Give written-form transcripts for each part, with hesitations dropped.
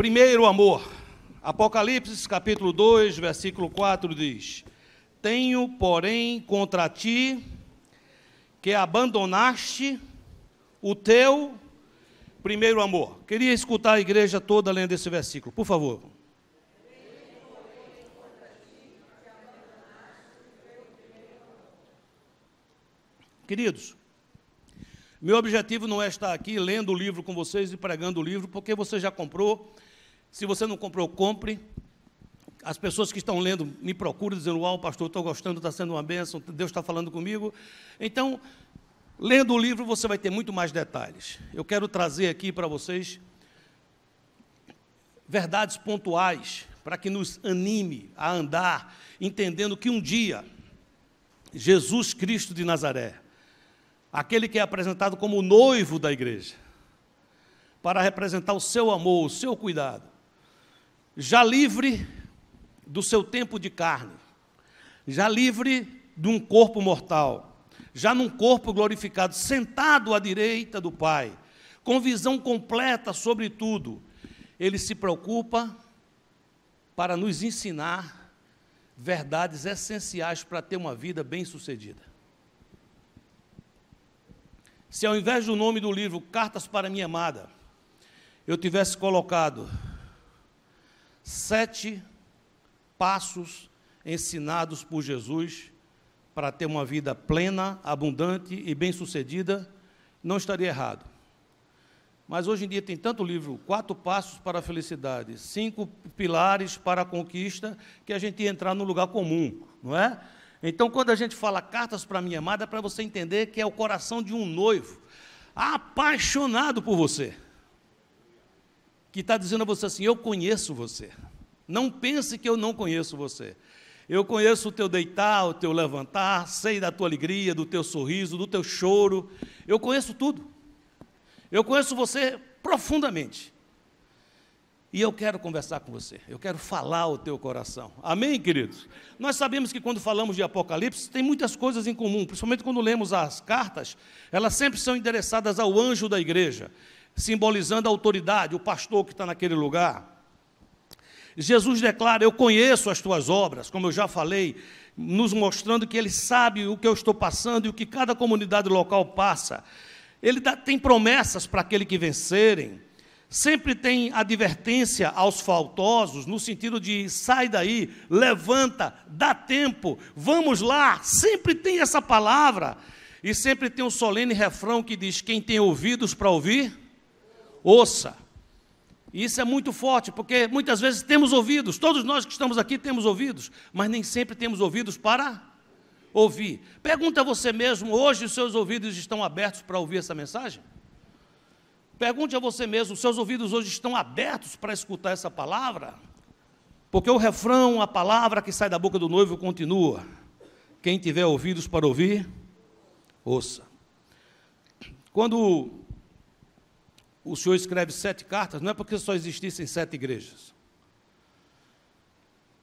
Primeiro amor. Apocalipse, capítulo 2, versículo 4 diz: Tenho, porém, contra ti que abandonaste o teu primeiro amor. Queria escutar a igreja toda lendo esse versículo, por favor. Queridos, meu objetivo não é estar aqui lendo o livro com vocês e pregando o livro, porque você já comprou. Se você não comprou, compre. As pessoas que estão lendo me procuram, dizendo: uau, pastor, estou gostando, está sendo uma bênção, Deus está falando comigo. Então, lendo o livro, você vai ter muito mais detalhes. Eu quero trazer aqui para vocês verdades pontuais, para que nos anime a andar, entendendo que um dia, Jesus Cristo de Nazaré, aquele que é apresentado como o noivo da igreja, para representar o seu amor, o seu cuidado, já livre do seu tempo de carne, já livre de um corpo mortal, já num corpo glorificado, sentado à direita do Pai, com visão completa sobre tudo, ele se preocupa para nos ensinar verdades essenciais para ter uma vida bem-sucedida. Se ao invés do nome do livro, Cartas para Minha Amada, eu tivesse colocado 7 passos ensinados por Jesus para ter uma vida plena, abundante e bem-sucedida, não estaria errado. Mas hoje em dia tem tanto livro, 4 passos para a felicidade, 5 pilares para a conquista, que a gente ia entrar no lugar comum, não é? Então, quando a gente fala Cartas para Minha Amada, é para você entender que é o coração de um noivo, apaixonado por você, que está dizendo a você assim: eu conheço você. Não pense que eu não conheço você. Eu conheço o teu deitar, o teu levantar, sei da tua alegria, do teu sorriso, do teu choro. Eu conheço tudo. Eu conheço você profundamente. E eu quero conversar com você, eu quero falar o teu coração. Amém, queridos? Nós sabemos que quando falamos de Apocalipse, tem muitas coisas em comum, principalmente quando lemos as cartas, elas sempre são endereçadas ao anjo da igreja, simbolizando a autoridade, o pastor que está naquele lugar. Jesus declara: eu conheço as tuas obras, como eu já falei, nos mostrando que ele sabe o que eu estou passando e o que cada comunidade local passa. Ele tem promessas para aquele que vencerem. Sempre tem advertência aos faltosos, no sentido de: sai daí, levanta, dá tempo, vamos lá. Sempre tem essa palavra. E sempre tem um solene refrão que diz: quem tem ouvidos para ouvir, ouça. E isso é muito forte, porque muitas vezes temos ouvidos, todos nós que estamos aqui temos ouvidos, mas nem sempre temos ouvidos para ouvir. Pergunta a você mesmo: hoje os seus ouvidos estão abertos para ouvir essa mensagem? Pergunte a você mesmo: os seus ouvidos hoje estão abertos para escutar essa palavra? Porque o refrão, a palavra que sai da boca do noivo continua: quem tiver ouvidos para ouvir, ouça. Quando o Senhor escreve 7 cartas, não é porque só existissem 7 igrejas.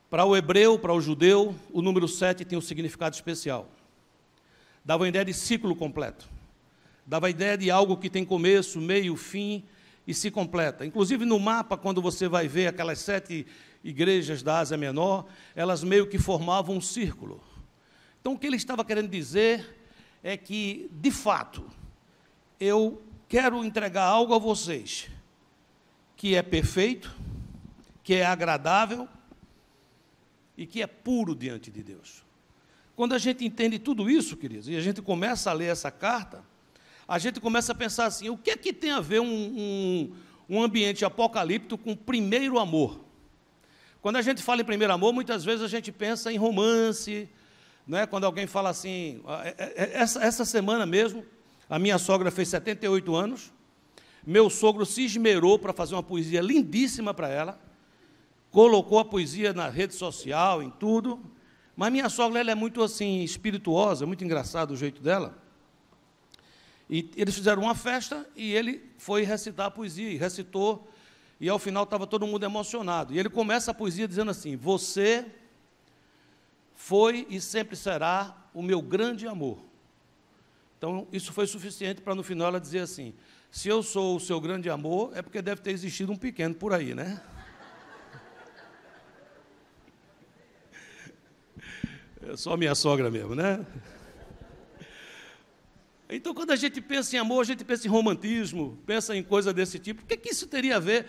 Para o hebreu, para o judeu, o número 7 tem um significado especial. Dava a ideia de ciclo completo. Dava a ideia de algo que tem começo, meio, fim e se completa. Inclusive no mapa, quando você vai ver aquelas 7 igrejas da Ásia Menor, elas meio que formavam um círculo. Então o que ele estava querendo dizer é que, de fato, eu quero entregar algo a vocês que é perfeito, que é agradável e que é puro diante de Deus. Quando a gente entende tudo isso, queridos, e a gente começa a ler essa carta, a gente começa a pensar assim: o que é que tem a ver um ambiente apocalíptico com primeiro amor? Quando a gente fala em primeiro amor, muitas vezes a gente pensa em romance, né? Quando alguém fala assim, essa semana mesmo, a minha sogra fez 78 anos, meu sogro se esmerou para fazer uma poesia lindíssima para ela, colocou a poesia na rede social, em tudo, mas minha sogra, ela é muito assim, espirituosa, muito engraçado o jeito dela. E eles fizeram uma festa e ele foi recitar a poesia, e recitou, e ao final estava todo mundo emocionado. E ele começa a poesia dizendo assim: você foi e sempre será o meu grande amor. Então, isso foi suficiente para no final ela dizer assim: Se eu sou o seu grande amor, é porque deve ter existido um pequeno por aí, né? É só minha sogra mesmo, né? Então, quando a gente pensa em amor, a gente pensa em romantismo, pensa em coisa desse tipo. O que isso teria a ver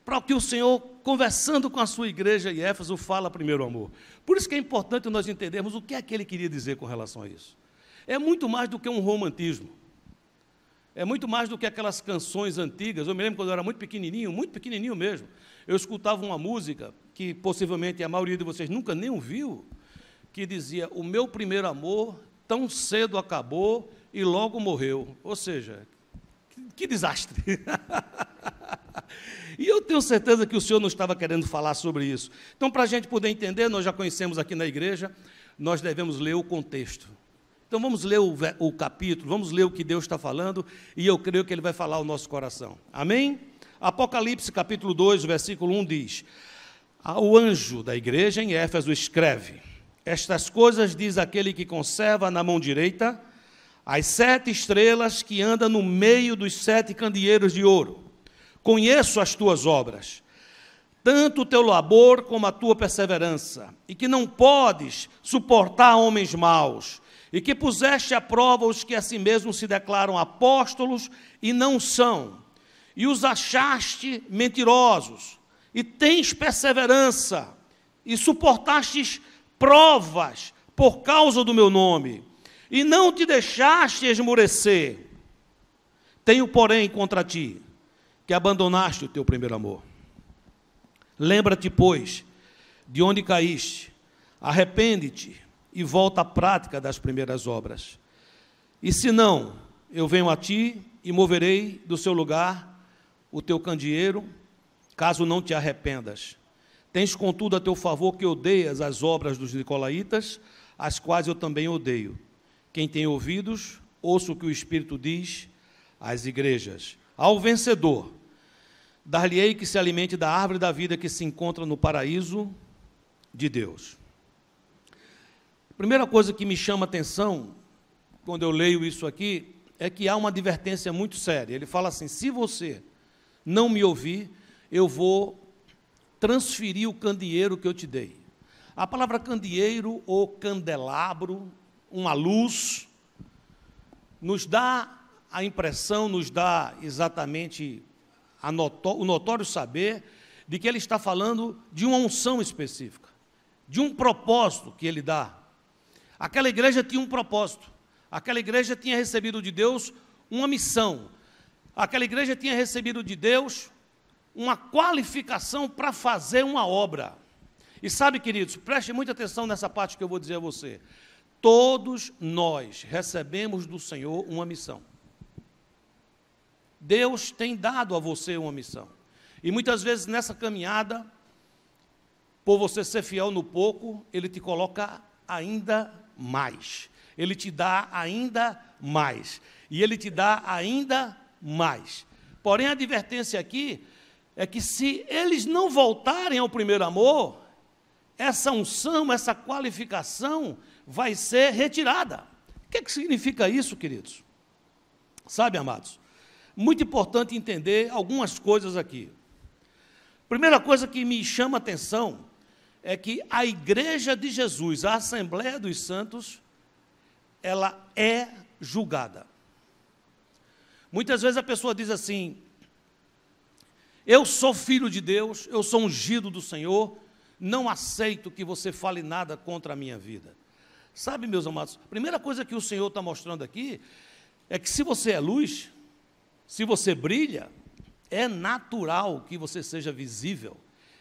para o que o Senhor, conversando com a sua igreja em Éfeso, fala primeiro amor? Por isso que é importante nós entendermos o que é que ele queria dizer com relação a isso. É muito mais do que um romantismo. É muito mais do que aquelas canções antigas. Eu me lembro quando eu era muito pequenininho mesmo. Eu escutava uma música que possivelmente a maioria de vocês nunca nem ouviu, que dizia: o meu primeiro amor tão cedo acabou e logo morreu. Ou seja, que desastre. E eu tenho certeza que o Senhor não estava querendo falar sobre isso. Então, para a gente poder entender, nós já conhecemos aqui na igreja, nós devemos ler o contexto. Então, vamos ler o capítulo, vamos ler o que Deus está falando, e eu creio que Ele vai falar ao nosso coração. Amém? Apocalipse, capítulo 2, versículo 1 diz: o anjo da igreja em Éfeso escreve: estas coisas diz aquele que conserva na mão direita as 7 estrelas que anda no meio dos 7 candeeiros de ouro. Conheço as tuas obras, tanto o teu labor como a tua perseverança, e que não podes suportar homens maus, e que puseste à prova os que a si mesmos se declaram apóstolos e não são, e os achaste mentirosos, e tens perseverança, e suportastes provas por causa do meu nome, e não te deixaste esmorecer. Tenho, porém, contra ti, que abandonaste o teu primeiro amor. Lembra-te, pois, de onde caíste, arrepende-te e volta à prática das primeiras obras. E se não, eu venho a ti e moverei do seu lugar o teu candeeiro, caso não te arrependas. Tens, contudo, a teu favor que odeias as obras dos nicolaítas, as quais eu também odeio. Quem tem ouvidos, ouça o que o Espírito diz às igrejas. Ao vencedor, dar-lhe-ei que se alimente da árvore da vida que se encontra no paraíso de Deus. A primeira coisa que me chama a atenção, quando eu leio isso aqui, é que há uma advertência muito séria. Ele fala assim: se você não me ouvir, eu vou transferir o candeeiro que eu te dei. A palavra candeeiro ou candelabro, uma luz, nos dá a impressão, nos dá exatamente o notório saber de que ele está falando de uma unção específica, de um propósito que ele dá. Aquela igreja tinha um propósito, aquela igreja tinha recebido de Deus uma missão, aquela igreja tinha recebido de Deus uma qualificação para fazer uma obra. E sabe, queridos, preste muita atenção nessa parte que eu vou dizer a você. Todos nós recebemos do Senhor uma missão. Deus tem dado a você uma missão. E muitas vezes nessa caminhada, por você ser fiel no pouco, Ele te coloca ainda mais. Ele te dá ainda mais. E Ele te dá ainda mais. Porém, a advertência aqui é que se eles não voltarem ao primeiro amor, essa unção, essa qualificação vai ser retirada. O que significa isso, queridos? Sabe, amados, muito importante entender algumas coisas aqui. Primeira coisa que me chama a atenção é que a igreja de Jesus, a Assembleia dos Santos, ela é julgada. Muitas vezes a pessoa diz assim: eu sou filho de Deus, eu sou ungido do Senhor, não aceito que você fale nada contra a minha vida. Sabe, meus amados, a primeira coisa que o Senhor está mostrando aqui é que se você é luz, se você brilha, é natural que você seja visível,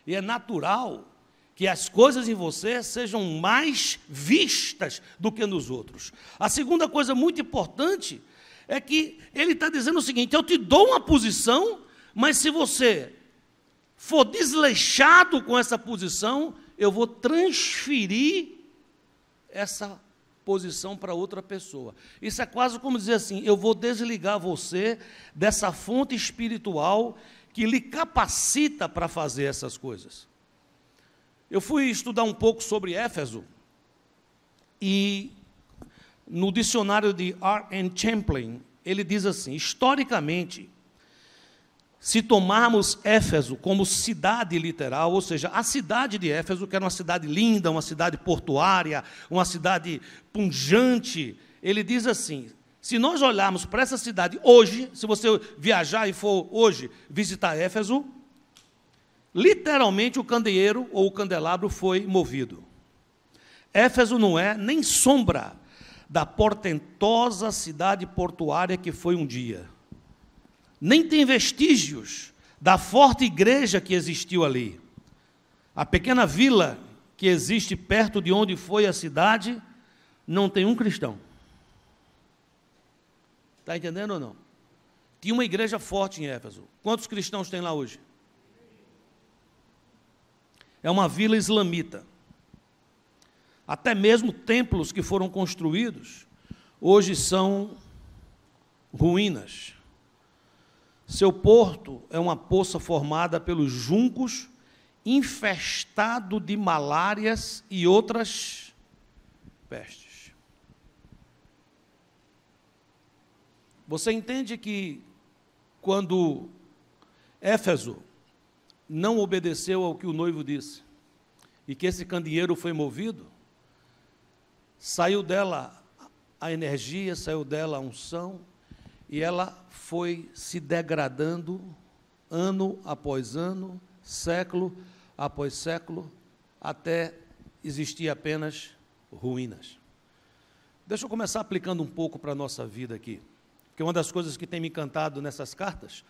e é natural que as coisas em você sejam mais vistas do que nos outros. A segunda coisa muito importante é que ele está dizendo o seguinte: eu te dou uma posição, mas se você for desleixado com essa posição, eu vou transferir essa posição para outra pessoa. Isso é quase como dizer assim: eu vou desligar você dessa fonte espiritual que lhe capacita para fazer essas coisas. Eu fui estudar um pouco sobre Éfeso, e no dicionário de R.N. Champlin, ele diz assim: historicamente, se tomarmos Éfeso como cidade literal, ou seja, a cidade de Éfeso, que era uma cidade linda, uma cidade portuária, uma cidade pujante, ele diz assim: se nós olharmos para essa cidade hoje, se você viajar e for hoje visitar Éfeso, literalmente o candeeiro ou o candelabro foi movido. Éfeso não é nem sombra da portentosa cidade portuária que foi um dia. Nem tem vestígios da forte igreja que existiu ali. A pequena vila que existe perto de onde foi a cidade não tem um cristão. Está entendendo ou não? Tinha uma igreja forte em Éfeso. Quantos cristãos tem lá hoje? É uma vila islamita. Até mesmo templos que foram construídos, hoje são ruínas. Seu porto é uma poça formada pelos juncos, infestado de malárias e outras pestes. Você entende que quando Éfeso não obedeceu ao que o noivo disse, e que esse candeeiro foi movido, saiu dela a energia, saiu dela a unção, e ela foi se degradando ano após ano, século após século, até existir apenas ruínas. Deixa eu começar aplicando um pouco para a nossa vida aqui, porque uma das coisas que tem me encantado nessas cartas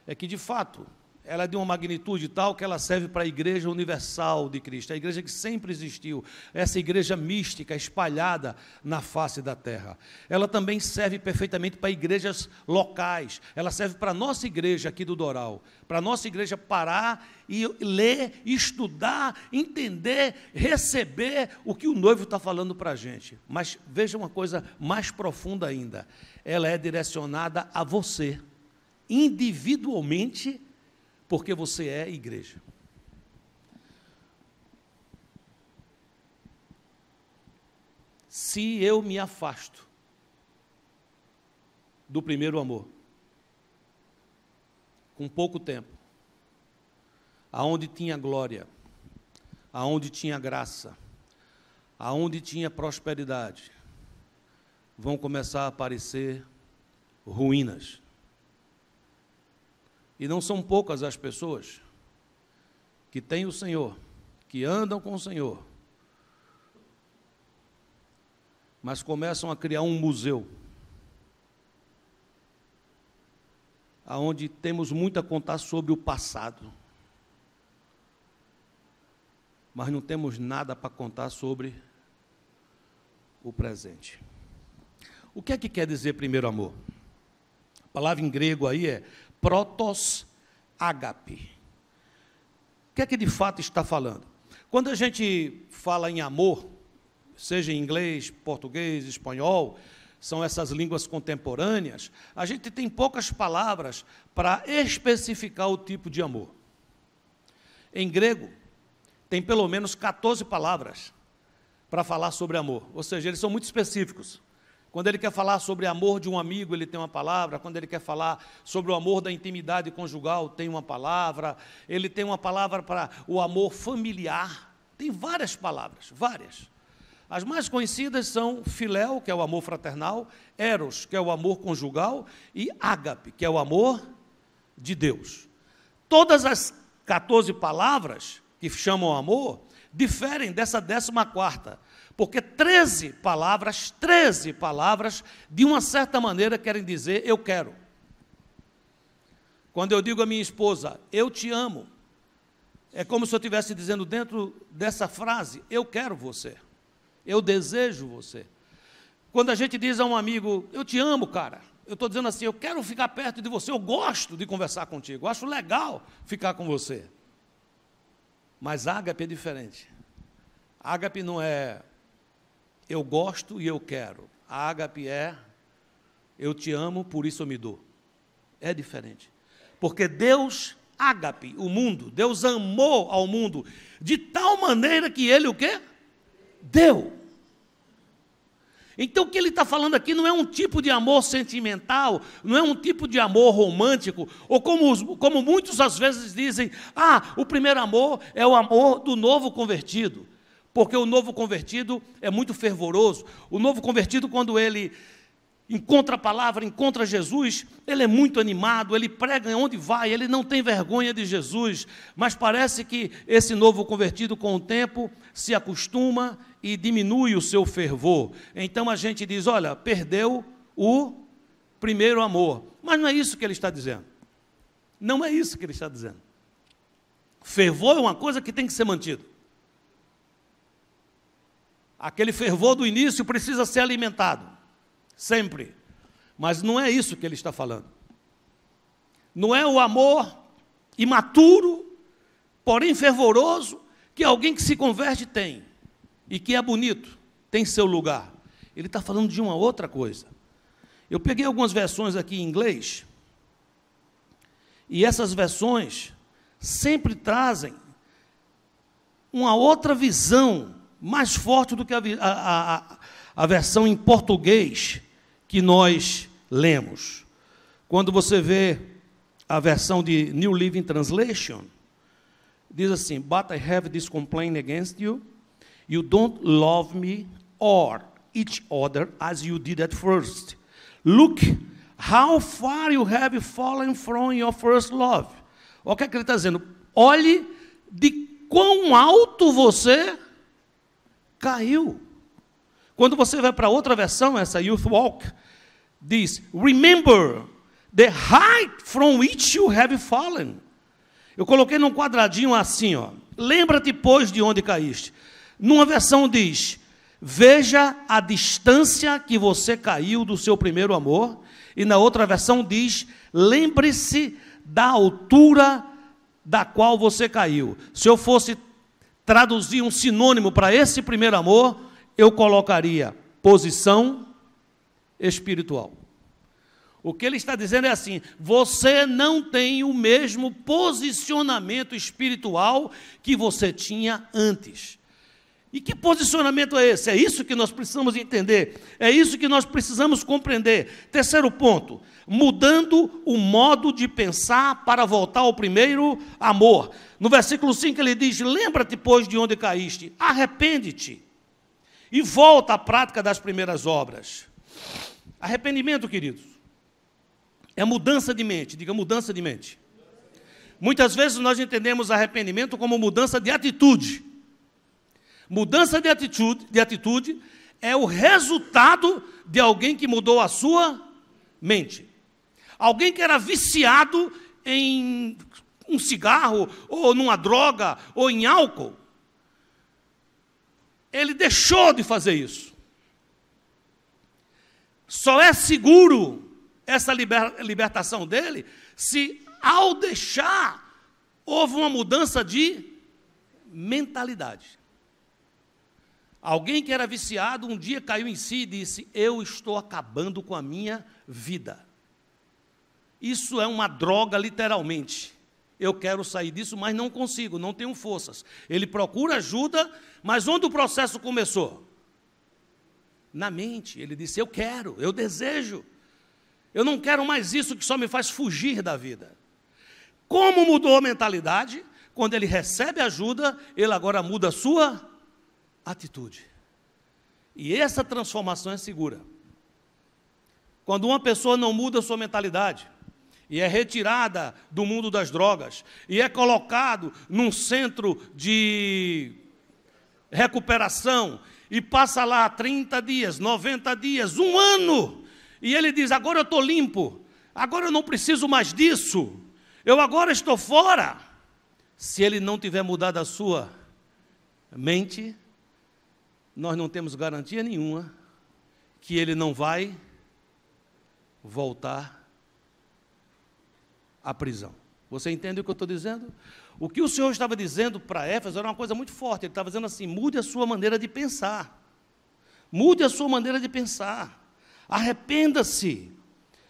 é que, de fato, ela é de uma magnitude tal que ela serve para a igreja universal de Cristo, a igreja que sempre existiu, essa igreja mística espalhada na face da terra. Ela também serve perfeitamente para igrejas locais, ela serve para a nossa igreja aqui do Doral, para a nossa igreja parar e ler, estudar, entender, receber o que o noivo está falando para a gente. Mas veja uma coisa mais profunda ainda, ela é direcionada a você, individualmente, porque você é igreja. Se eu me afasto do primeiro amor, com pouco tempo, aonde tinha glória, aonde tinha graça, aonde tinha prosperidade, vão começar a aparecer ruínas. E não são poucas as pessoas que têm o Senhor, que andam com o Senhor, mas começam a criar um museu, onde temos muito a contar sobre o passado, mas não temos nada para contar sobre o presente. O que é que quer dizer primeiro amor? A palavra em grego aí é protos ágape. O que é que de fato está falando? Quando a gente fala em amor, seja em inglês, português, espanhol, são essas línguas contemporâneas, a gente tem poucas palavras para especificar o tipo de amor. Em grego, tem pelo menos 14 palavras para falar sobre amor, ou seja, eles são muito específicos. Quando ele quer falar sobre amor de um amigo, ele tem uma palavra. Quando ele quer falar sobre o amor da intimidade conjugal, tem uma palavra. Ele tem uma palavra para o amor familiar. Tem várias palavras, várias. As mais conhecidas são filéu, que é o amor fraternal, eros, que é o amor conjugal, e ágape, que é o amor de Deus. Todas as 14 palavras que chamam amor diferem dessa 14ª. Porque 13 palavras, de uma certa maneira, querem dizer eu quero. Quando eu digo à minha esposa, eu te amo, é como se eu estivesse dizendo dentro dessa frase, eu quero você, eu desejo você. Quando a gente diz a um amigo, eu te amo, cara, eu estou dizendo assim, eu quero ficar perto de você, eu gosto de conversar contigo, eu acho legal ficar com você. Mas ágape é diferente. Ágape não é eu gosto e eu quero. A ágape é eu te amo, por isso eu me dou. É diferente. Porque Deus, ágape, o mundo, Deus amou ao mundo de tal maneira que Ele o quê? Deu. Então, o que ele está falando aqui não é um tipo de amor sentimental, não é um tipo de amor romântico, ou como muitos às vezes dizem, o primeiro amor é o amor do novo convertido, porque o novo convertido é muito fervoroso. O novo convertido, quando ele encontra a palavra, encontra Jesus, ele é muito animado, ele prega onde vai, ele não tem vergonha de Jesus, mas parece que esse novo convertido, com o tempo, se acostuma e diminui o seu fervor. Então a gente diz, olha, perdeu o primeiro amor. Mas não é isso que ele está dizendo. Não é isso que ele está dizendo. Fervor é uma coisa que tem que ser mantido. Aquele fervor do início precisa ser alimentado. Sempre. Mas não é isso que ele está falando. Não é o amor imaturo, porém fervoroso, que alguém que se converte tem. E que é bonito, tem seu lugar. Ele está falando de uma outra coisa. Eu peguei algumas versões aqui em inglês, e essas versões sempre trazem uma outra visão, mais forte do que a versão em português que nós lemos. Quando você vê a versão de New Living Translation, diz assim, but I have this complaint against you, you don't love me or each other as you did at first. Look how far you have fallen from your first love. O que é que ele está dizendo? Olhe de quão alto você caiu. Quando você vai para outra versão, essa Youth Walk, diz, remember the height from which you have fallen. Eu coloquei num quadradinho assim, ó. Lembra-te, pois, de onde caíste. Numa versão diz, veja a distância que você caiu do seu primeiro amor. E na outra versão diz, lembre-se da altura da qual você caiu. Se eu fosse traduzir um sinônimo para esse primeiro amor, eu colocaria posição espiritual. O que ele está dizendo é assim, você não tem o mesmo posicionamento espiritual que você tinha antes. E que posicionamento é esse? É isso que nós precisamos entender, é isso que nós precisamos compreender. Terceiro ponto, mudando o modo de pensar para voltar ao primeiro amor. No versículo 5 ele diz, lembra-te, pois, de onde caíste, arrepende-te e volta à prática das primeiras obras. Arrependimento, queridos, é mudança de mente, diga mudança de mente. Muitas vezes nós entendemos arrependimento como mudança de atitude. Mudança de atitude é o resultado de alguém que mudou a sua mente. Alguém que era viciado em um cigarro, ou numa droga, ou em álcool, ele deixou de fazer isso. Só é seguro essa libertação dele se, ao deixar, houve uma mudança de mentalidade. Alguém que era viciado, um dia caiu em si e disse, eu estou acabando com a minha vida. Isso é uma droga, literalmente. Eu quero sair disso, mas não consigo, não tenho forças. Ele procura ajuda, mas onde o processo começou? Na mente. Ele disse, eu quero, eu desejo. Eu não quero mais isso que só me faz fugir da vida. Como mudou a mentalidade? Quando ele recebe ajuda, ele agora muda a sua atitude. E essa transformação é segura. Quando uma pessoa não muda a sua mentalidade, e é retirada do mundo das drogas, e é colocado num centro de recuperação, e passa lá 30 dias, 90 dias, 1 ano, e ele diz, agora eu estou limpo, agora eu não preciso mais disso, eu agora estou fora. Se ele não tiver mudado a sua mente, nós não temos garantia nenhuma que ele não vai voltar à prisão. Você entende o que eu estou dizendo? O que o Senhor estava dizendo para Éfeso era uma coisa muito forte. Ele estava dizendo assim, mude a sua maneira de pensar. Mude a sua maneira de pensar. Arrependa-se.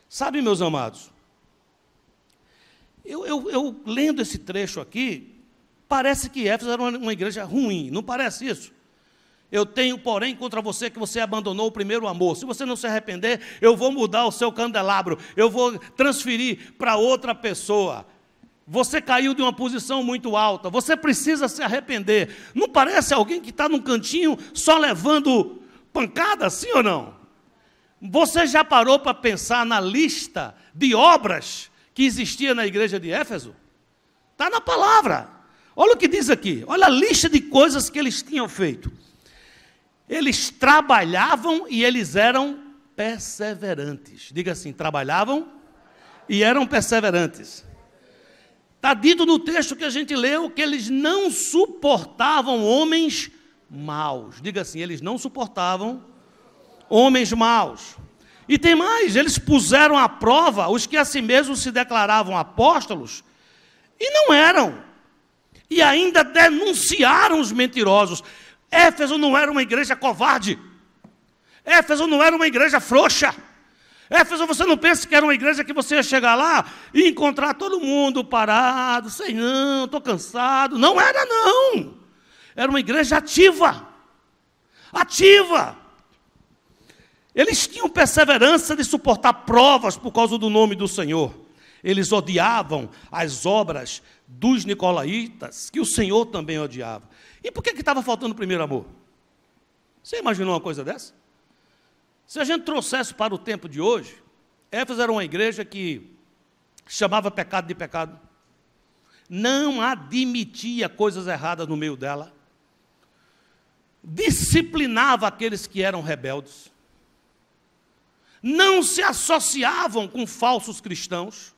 Sabe, meus amados, eu lendo esse trecho aqui, parece que Éfeso era uma igreja ruim, não parece isso? Eu tenho, porém, contra você que você abandonou o primeiro amor. Se você não se arrepender, eu vou mudar o seu candelabro, eu vou transferir para outra pessoa. Você caiu de uma posição muito alta, você precisa se arrepender. Não parece alguém que está num cantinho só levando pancada, sim ou não? Você já parou para pensar na lista de obras que existia na igreja de Éfeso? Está na palavra. Olha o que diz aqui, olha a lista de coisas que eles tinham feito. Eles trabalhavam e eles eram perseverantes. Diga assim, trabalhavam e eram perseverantes. Está dito no texto que a gente leu que eles não suportavam homens maus. Diga assim, eles não suportavam homens maus. E tem mais, eles puseram à prova os que a si mesmos se declaravam apóstolos e não eram. E ainda denunciaram os mentirosos. Éfeso não era uma igreja covarde. Éfeso não era uma igreja frouxa. Éfeso, você não pensa que era uma igreja que você ia chegar lá e encontrar todo mundo parado, sei não, estou cansado. Não era, não. Era uma igreja ativa. Ativa. Eles tinham perseverança de suportar provas por causa do nome do Senhor. Eles odiavam as obras dos nicolaítas, que o Senhor também odiava. E por que estava faltando o primeiro amor? Você imaginou uma coisa dessa? Se a gente trouxesse para o tempo de hoje, Éfeso era uma igreja que chamava pecado de pecado, não admitia coisas erradas no meio dela, disciplinava aqueles que eram rebeldes, não se associavam com falsos cristãos,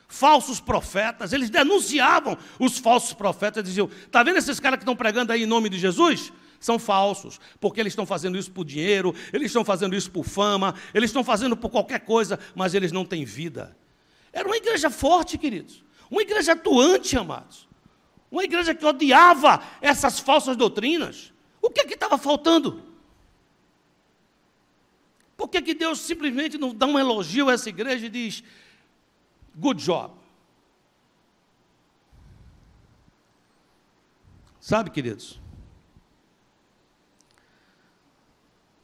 falsos profetas, eles denunciavam os falsos profetas, diziam, está vendo esses caras que estão pregando aí em nome de Jesus? São falsos, porque eles estão fazendo isso por dinheiro, eles estão fazendo isso por fama, eles estão fazendo por qualquer coisa, mas eles não têm vida. Era uma igreja forte, queridos, uma igreja atuante, amados, uma igreja que odiava essas falsas doutrinas. O que estava faltando? Por que Deus simplesmente não dá um elogio a essa igreja e diz, good job? Sabe, queridos,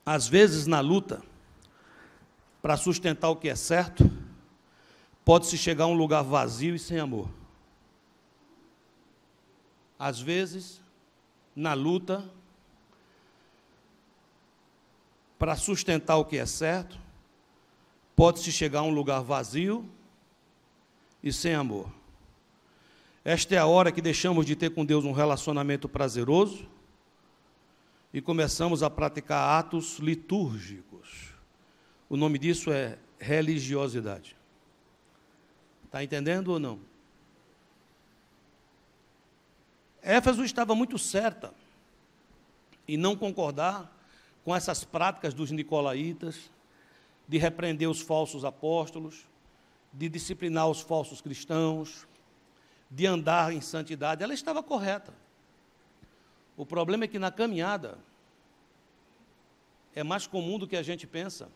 às vezes na luta, para sustentar o que é certo, pode-se chegar a um lugar vazio e sem amor. Às vezes, na luta, para sustentar o que é certo, pode-se chegar a um lugar vazio e sem amor. Esta é a hora que deixamos de ter com Deus um relacionamento prazeroso e começamos a praticar atos litúrgicos. O nome disso é religiosidade. Está entendendo ou não? Éfeso estava muito certa em não concordar com essas práticas dos nicolaítas, de repreender os falsos apóstolos, de disciplinar os falsos cristãos, de andar em santidade. Ela estava correta. O problema é que na caminhada é mais comum do que a gente pensa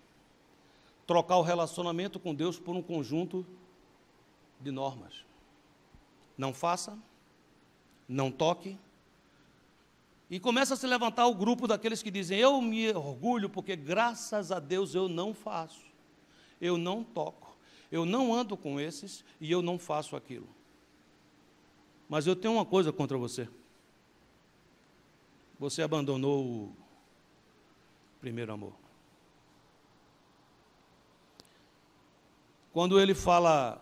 trocar o relacionamento com Deus por um conjunto de normas. Não faça, não toque. E começa a se levantar o grupo daqueles que dizem, eu me orgulho porque graças a Deus eu não faço, eu não toco, eu não ando com esses e eu não faço aquilo. Mas eu tenho uma coisa contra você. Você abandonou o primeiro amor. Quando ele fala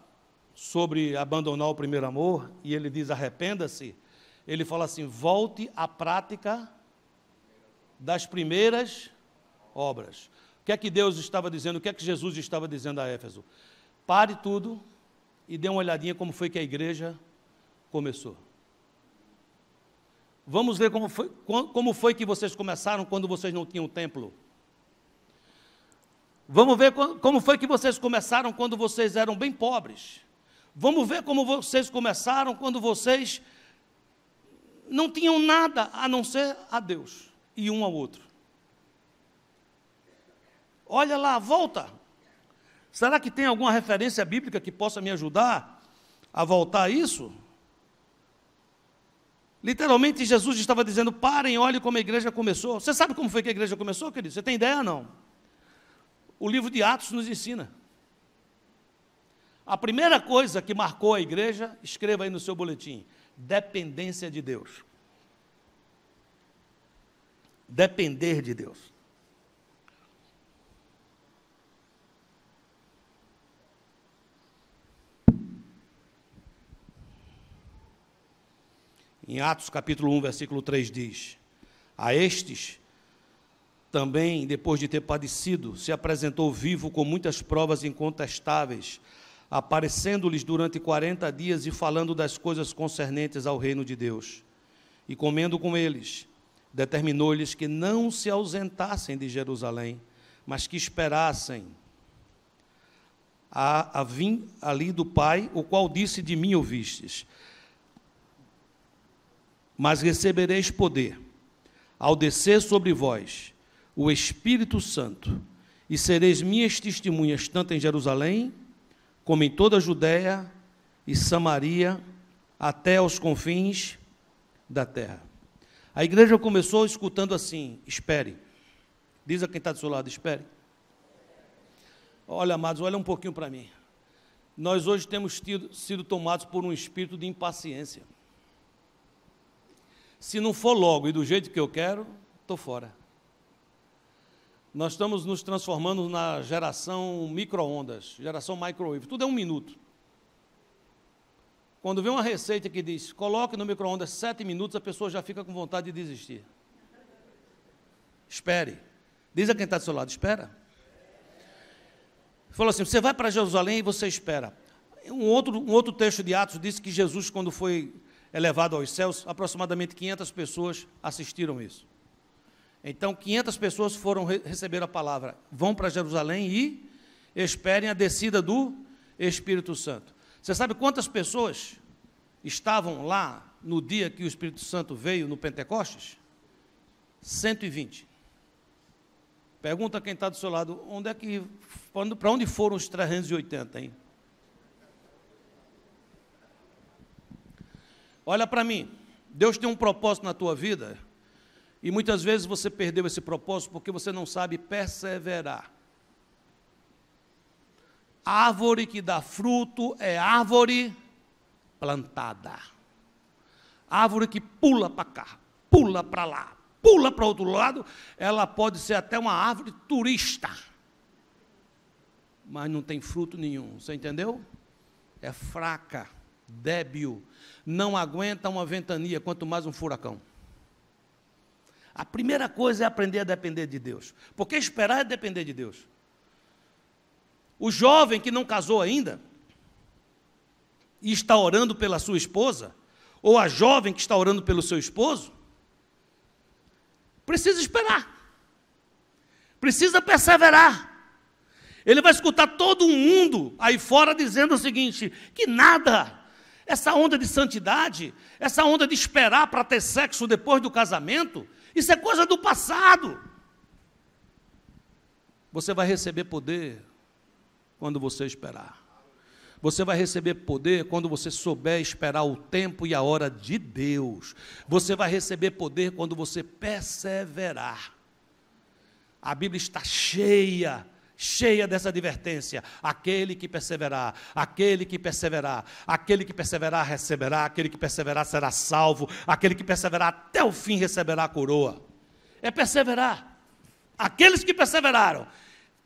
sobre abandonar o primeiro amor, e ele diz arrependa-se, ele fala assim, volte à prática das primeiras obras. O que é que Deus estava dizendo, o que é que Jesus estava dizendo a Éfeso? Pare tudo e dê uma olhadinha como foi que a igreja começou. Vamos ver como foi que vocês começaram quando vocês não tinham templo. Vamos ver como foi que vocês começaram quando vocês eram bem pobres. Vamos ver como vocês começaram quando vocês não tinham nada a não ser a Deus e um ao outro. Olha lá, volta. Será que tem alguma referência bíblica que possa me ajudar a voltar a isso? Literalmente, Jesus estava dizendo, parem, olhem como a igreja começou. Você sabe como foi que a igreja começou, querido? Você tem ideia, não? O livro de Atos nos ensina. A primeira coisa que marcou a igreja, escreva aí no seu boletim, dependência de Deus. Depender de Deus. Em Atos capítulo 1, versículo 3 diz, a estes também, depois de ter padecido, se apresentou vivo com muitas provas incontestáveis, aparecendo-lhes durante 40 dias e falando das coisas concernentes ao reino de Deus. E comendo com eles, determinou-lhes que não se ausentassem de Jerusalém, mas que esperassem a vir ali do Pai, o qual disse, de mim ouvistes. Mas recebereis poder, ao descer sobre vós o Espírito Santo, e sereis minhas testemunhas, tanto em Jerusalém, como em toda a Judéia e Samaria, até aos confins da terra. A igreja começou escutando assim, espere. Diz a quem está do seu lado, espere. Olha, amados, olha um pouquinho para mim. Nós hoje temos sido tomados por um espírito de impaciência. Se não for logo e do jeito que eu quero, estou fora. Nós estamos nos transformando na geração micro-ondas, geração microwave. Tudo é 1 minuto. Quando vem uma receita que diz, coloque no micro-ondas 7 minutos, a pessoa já fica com vontade de desistir. Espere. Diz a quem está do seu lado, espera. Falou assim, você vai para Jerusalém e você espera. Um outro texto de Atos diz que Jesus, quando foi elevado aos céus, aproximadamente 500 pessoas assistiram isso. Então, 500 pessoas foram receber a palavra. Vão para Jerusalém e esperem a descida do Espírito Santo. Você sabe quantas pessoas estavam lá no dia que o Espírito Santo veio no Pentecostes? 120. Pergunta quem está do seu lado, para onde foram os 380, hein? Olha para mim, Deus tem um propósito na tua vida e muitas vezes você perdeu esse propósito porque você não sabe perseverar. Árvore que dá fruto é árvore plantada. Árvore que pula para cá, pula para lá, pula para outro lado, ela pode ser até uma árvore turista, mas não tem fruto nenhum, você entendeu? É fraca, débil, não aguenta uma ventania, quanto mais um furacão. A primeira coisa é aprender a depender de Deus, porque esperar é depender de Deus. O jovem que não casou ainda e está orando pela sua esposa, ou a jovem que está orando pelo seu esposo, precisa esperar, precisa perseverar. Ele vai escutar todo mundo aí fora dizendo o seguinte, que nada, essa onda de santidade, essa onda de esperar para ter sexo depois do casamento, isso é coisa do passado. Você vai receber poder quando você esperar. Você vai receber poder quando você souber esperar o tempo e a hora de Deus. Você vai receber poder quando você perseverar. A Bíblia está cheia dessa advertência, aquele que perseverar, aquele que perseverar, aquele que perseverar receberá, aquele que perseverar será salvo, aquele que perseverar até o fim receberá a coroa. É perseverar. Aqueles que perseveraram,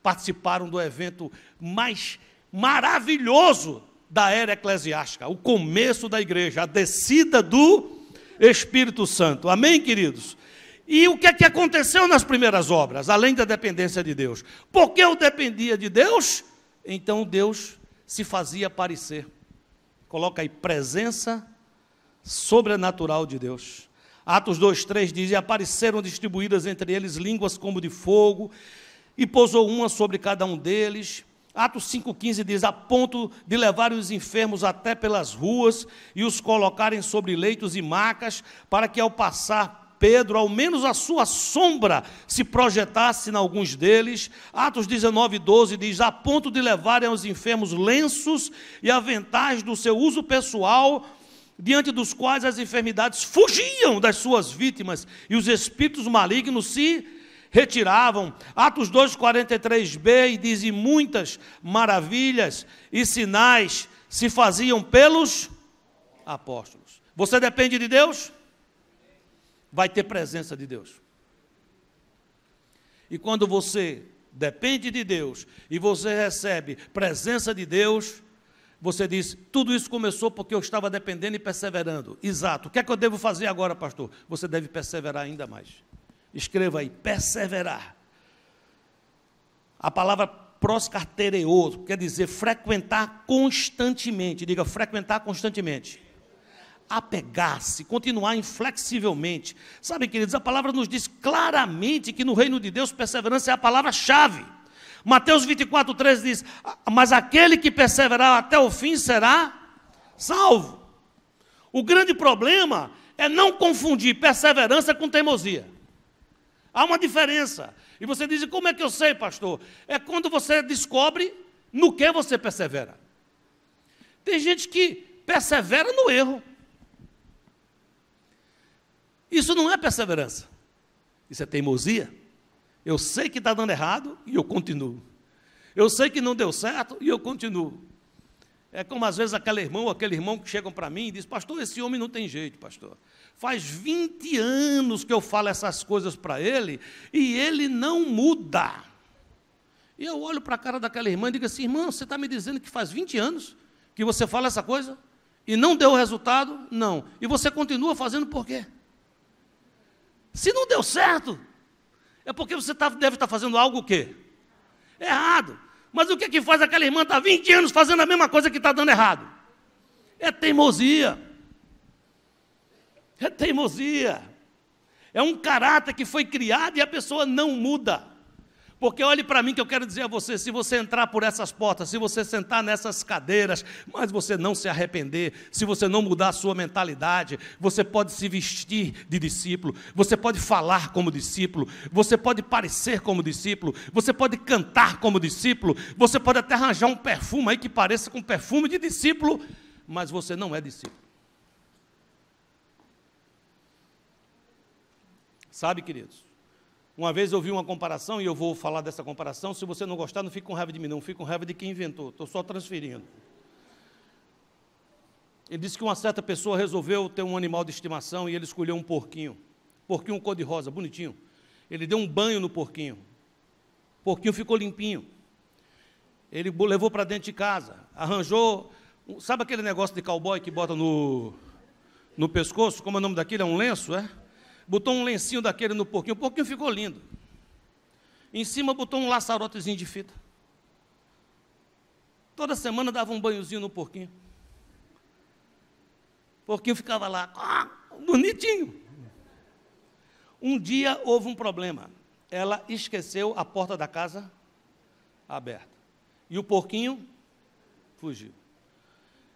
participaram do evento mais maravilhoso da era eclesiástica, o começo da igreja, a descida do Espírito Santo. Amém, queridos? E o que é que aconteceu nas primeiras obras, além da dependência de Deus? Porque eu dependia de Deus, então Deus se fazia aparecer. Coloca aí, presença sobrenatural de Deus. Atos 2:3 diz, e apareceram distribuídas entre eles línguas como de fogo, e pousou uma sobre cada um deles. Atos 5,15 diz, a ponto de levarem os enfermos até pelas ruas, e os colocarem sobre leitos e macas, para que ao passar Pedro, ao menos a sua sombra se projetasse em alguns deles. Atos 19:12 diz, a ponto de levarem aos enfermos lenços e aventais do seu uso pessoal, diante dos quais as enfermidades fugiam das suas vítimas e os espíritos malignos se retiravam. Atos 2:43b, e diz: e muitas maravilhas e sinais se faziam pelos apóstolos. Você depende de Deus? Vai ter presença de Deus. E quando você depende de Deus e você recebe presença de Deus, você diz: tudo isso começou porque eu estava dependendo e perseverando. Exato. O que é que eu devo fazer agora, pastor? Você deve perseverar ainda mais. Escreva aí: perseverar. A palavra proscartereo quer dizer frequentar constantemente. Diga: frequentar constantemente. Apegar-se, continuar inflexivelmente. Sabe, queridos, a palavra nos diz claramente que no reino de Deus perseverança é a palavra-chave. Mateus 24:13 diz: mas aquele que perseverar até o fim será salvo. O grande problema é não confundir perseverança com teimosia. Há uma diferença. E você diz: como é que eu sei, pastor? É quando você descobre no que você persevera. Tem gente que persevera no erro. Isso não é perseverança, isso é teimosia. Eu sei que está dando errado e eu continuo. Eu sei que não deu certo e eu continuo. É como às vezes aquele irmão que chegam para mim e diz: pastor, esse homem não tem jeito, pastor. Faz 20 anos que eu falo essas coisas para ele e ele não muda. E eu olho para a cara daquela irmã e digo assim: irmão, você está me dizendo que faz 20 anos que você fala essa coisa e não deu resultado? Não. E você continua fazendo por quê? Se não deu certo, é porque você deve estar fazendo algo o quê? Errado. Mas o que faz aquela irmã estar 20 anos fazendo a mesma coisa que está dando errado? É teimosia. É teimosia. É um caráter que foi criado e a pessoa não muda. Porque olhe para mim que eu quero dizer a você: se você entrar por essas portas, se você sentar nessas cadeiras, mas você não se arrepender, se você não mudar a sua mentalidade, você pode se vestir de discípulo, você pode falar como discípulo, você pode parecer como discípulo, você pode cantar como discípulo, você pode até arranjar um perfume aí que pareça com perfume de discípulo, mas você não é discípulo. Sabe, queridos? Uma vez eu vi uma comparação, e eu vou falar dessa comparação. Se você não gostar, não fique com raiva de mim, não. Fique com raiva de quem inventou. Estou só transferindo. Ele disse que uma certa pessoa resolveu ter um animal de estimação e ele escolheu um porquinho. Porquinho cor-de-rosa, bonitinho. Ele deu um banho no porquinho. O porquinho ficou limpinho. Ele levou para dentro de casa. Arranjou, sabe aquele negócio de cowboy que bota no pescoço? Como é o nome daquilo? É um lenço, é? Botou um lencinho daquele no porquinho. O porquinho ficou lindo. Em cima botou um laçarotezinho de fita. Toda semana dava um banhozinho no porquinho. O porquinho ficava lá, bonitinho. Um dia houve um problema. Ela esqueceu a porta da casa aberta. E o porquinho fugiu.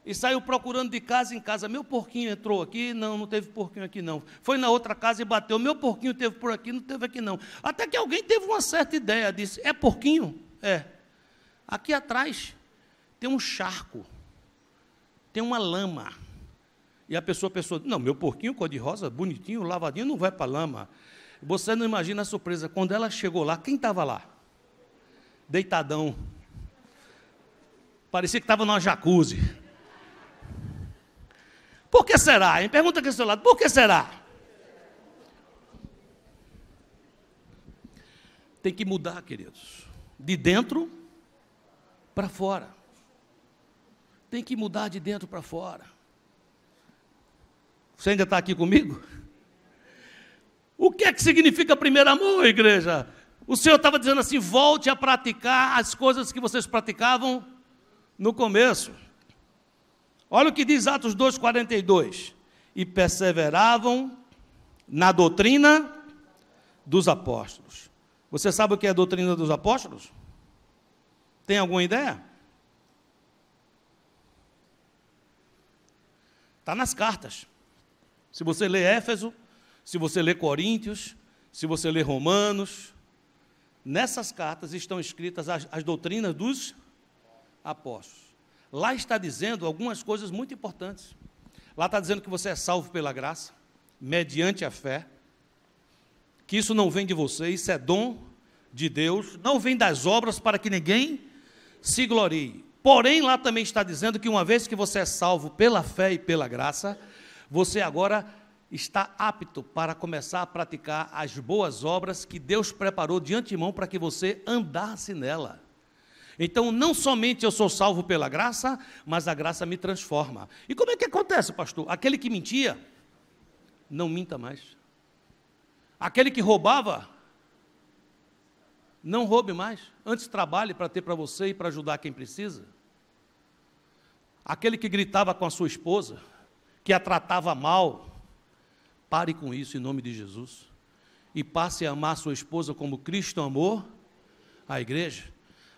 E saiu procurando de casa em casa. Meu porquinho entrou aqui? Não, não teve porquinho aqui não. Foi na outra casa e bateu. Meu porquinho teve por aqui? Não teve aqui não. Até que alguém teve uma certa ideia. Disse: é porquinho? É. Aqui atrás tem um charco. Tem uma lama. E a pessoa pensou: não, meu porquinho cor-de-rosa, bonitinho, lavadinho, não vai para a lama. Você não imagina a surpresa. Quando ela chegou lá, quem estava lá? Deitadão. Parecia que estava numa jacuzzi. Por que será, hein? Pergunta aqui do seu lado: por que será? Tem que mudar, queridos. De dentro para fora. Tem que mudar de dentro para fora. Você ainda está aqui comigo? O que é que significa primeiro amor, igreja? O Senhor estava dizendo assim: volte a praticar as coisas que vocês praticavam no começo. Olha o que diz Atos 2:42. E perseveravam na doutrina dos apóstolos. Você sabe o que é a doutrina dos apóstolos? Tem alguma ideia? Está nas cartas. Se você lê Éfeso, se você lê Coríntios, se você lê Romanos, nessas cartas estão escritas as doutrinas dos apóstolos. Lá está dizendo algumas coisas muito importantes. Lá está dizendo que você é salvo pela graça, mediante a fé, que isso não vem de você, isso é dom de Deus, não vem das obras para que ninguém se glorie. Porém, lá também está dizendo que uma vez que você é salvo pela fé e pela graça, você agora está apto para começar a praticar as boas obras que Deus preparou de antemão para que você andasse nela. Então, não somente eu sou salvo pela graça, mas a graça me transforma. E como é que acontece, pastor? Aquele que mentia, não minta mais. Aquele que roubava, não roube mais. Antes trabalhe para ter para você e para ajudar quem precisa. Aquele que gritava com a sua esposa, que a tratava mal, pare com isso em nome de Jesus. E passe a amar a sua esposa como Cristo amou a igreja.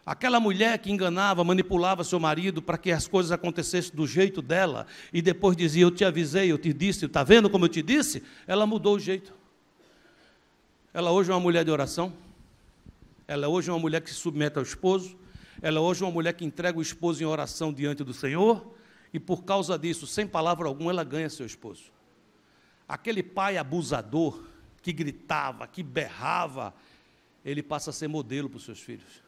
Aquela mulher que enganava, manipulava seu marido para que as coisas acontecessem do jeito dela, e depois dizia, eu te avisei, eu te disse, está vendo como eu te disse? Ela mudou o jeito. Ela hoje é uma mulher de oração, ela hoje é uma mulher que se submete ao esposo, ela hoje é uma mulher que entrega o esposo em oração diante do Senhor, e por causa disso, sem palavra alguma, ela ganha seu esposo. Aquele pai abusador, que gritava, que berrava, ele passa a ser modelo para os seus filhos.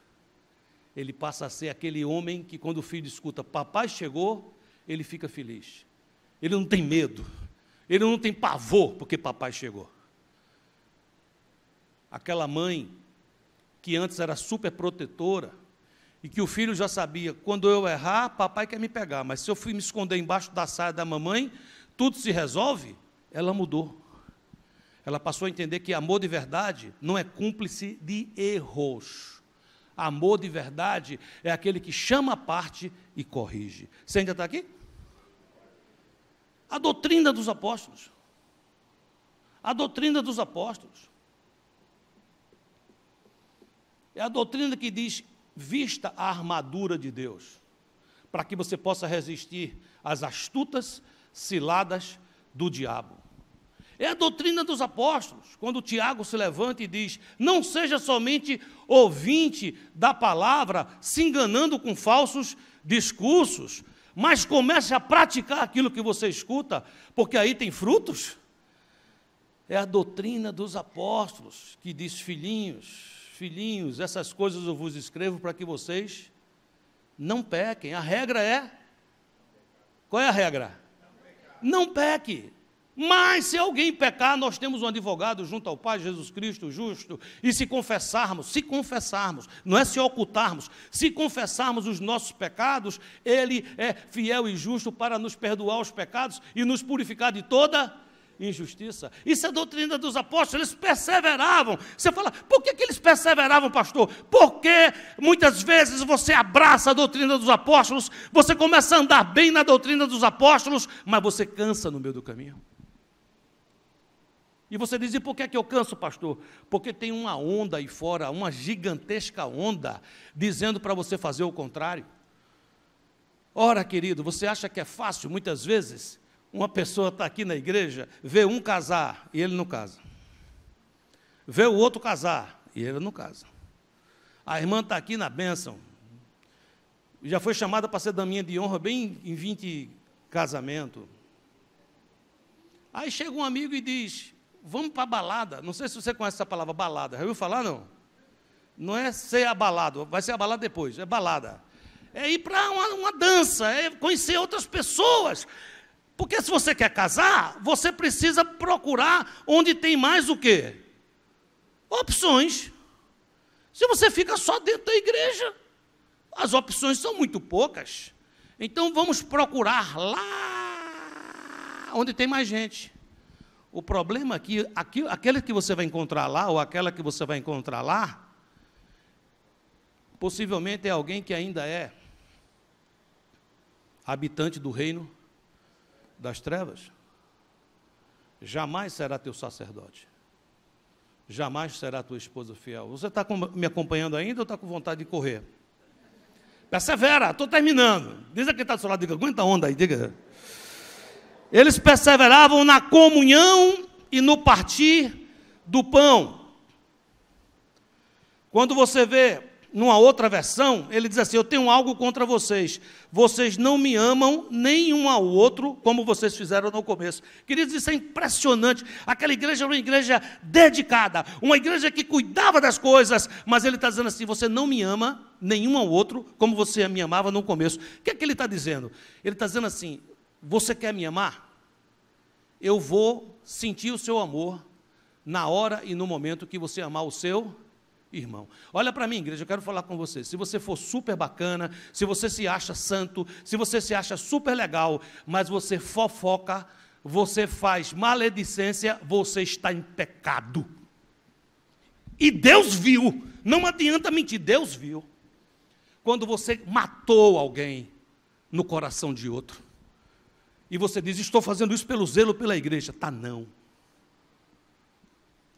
Ele passa a ser aquele homem que quando o filho escuta, papai chegou, ele fica feliz. Ele não tem medo, ele não tem pavor porque papai chegou. Aquela mãe que antes era super protetora e que o filho já sabia, quando eu errar, papai quer me pegar, mas se eu fui me esconder embaixo da saia da mamãe, tudo se resolve. Ela mudou. Ela passou a entender que amor de verdade não é cúmplice de erros. Amor de verdade é aquele que chama a parte e corrige. Você ainda está aqui? A doutrina dos apóstolos. A doutrina dos apóstolos. É a doutrina que diz, vista a armadura de Deus, para que você possa resistir às astutas ciladas do diabo. É a doutrina dos apóstolos, quando Tiago se levanta e diz, não seja somente ouvinte da palavra, se enganando com falsos discursos, mas comece a praticar aquilo que você escuta, porque aí tem frutos. É a doutrina dos apóstolos, que diz, filhinhos, essas coisas eu vos escrevo para que vocês não pequem. A regra é, qual é a regra? Não peque. Mas se alguém pecar, nós temos um advogado junto ao Pai, Jesus Cristo justo, e se confessarmos, não é se ocultarmos, se confessarmos os nossos pecados, Ele é fiel e justo para nos perdoar os pecados e nos purificar de toda injustiça. Isso é a doutrina dos apóstolos, eles perseveravam. Você fala, por que eles perseveravam, pastor? Porque muitas vezes você abraça a doutrina dos apóstolos, você começa a andar bem na doutrina dos apóstolos, mas você cansa no meio do caminho. E você diz, e por que eu canso, pastor? Porque tem uma onda aí fora, uma gigantesca onda, dizendo para você fazer o contrário. Ora, querido, você acha que é fácil, muitas vezes, uma pessoa está aqui na igreja, vê um casar e ele não casa. Vê o outro casar e ele não casa. A irmã está aqui na bênção, já foi chamada para ser daminha de honra bem em 20 casamentos. Aí chega um amigo e diz, vamos para a balada. Não sei se você conhece essa palavra, balada. Já ouviu falar, não? Não é ser abalado, vai ser abalado depois, é balada. É ir para uma dança, é conhecer outras pessoas. Porque se você quer casar, você precisa procurar onde tem mais o quê? Opções. Se você fica só dentro da igreja, as opções são muito poucas. Então vamos procurar lá onde tem mais gente. O problema é que aquele que você vai encontrar lá, ou aquela que você vai encontrar lá, possivelmente é alguém que ainda é habitante do reino das trevas. Jamais será teu sacerdote. Jamais será tua esposa fiel. Você está me acompanhando ainda ou está com vontade de correr? Persevera, estou terminando. Diz a quem está do seu lado, diga, aguenta a onda aí, diga. Eles perseveravam na comunhão e no partir do pão. Quando você vê numa outra versão, ele diz assim: eu tenho algo contra vocês. Vocês não me amam nem um ao outro, como vocês fizeram no começo. Queridos, isso é impressionante. Aquela igreja era uma igreja dedicada, uma igreja que cuidava das coisas, mas ele está dizendo assim: você não me ama nenhum ao outro, como você me amava no começo. O que é que ele está dizendo? Ele está dizendo assim: você quer me amar? Eu vou sentir o seu amor na hora e no momento que você amar o seu irmão. Olha para mim, igreja, eu quero falar com você. Se você for super bacana, se você se acha santo, se você se acha super legal, mas você fofoca, você faz maledicência, você está em pecado. E Deus viu, não adianta mentir, Deus viu. Quando você matou alguém no coração de outro, e você diz: estou fazendo isso pelo zelo pela igreja. Tá, não.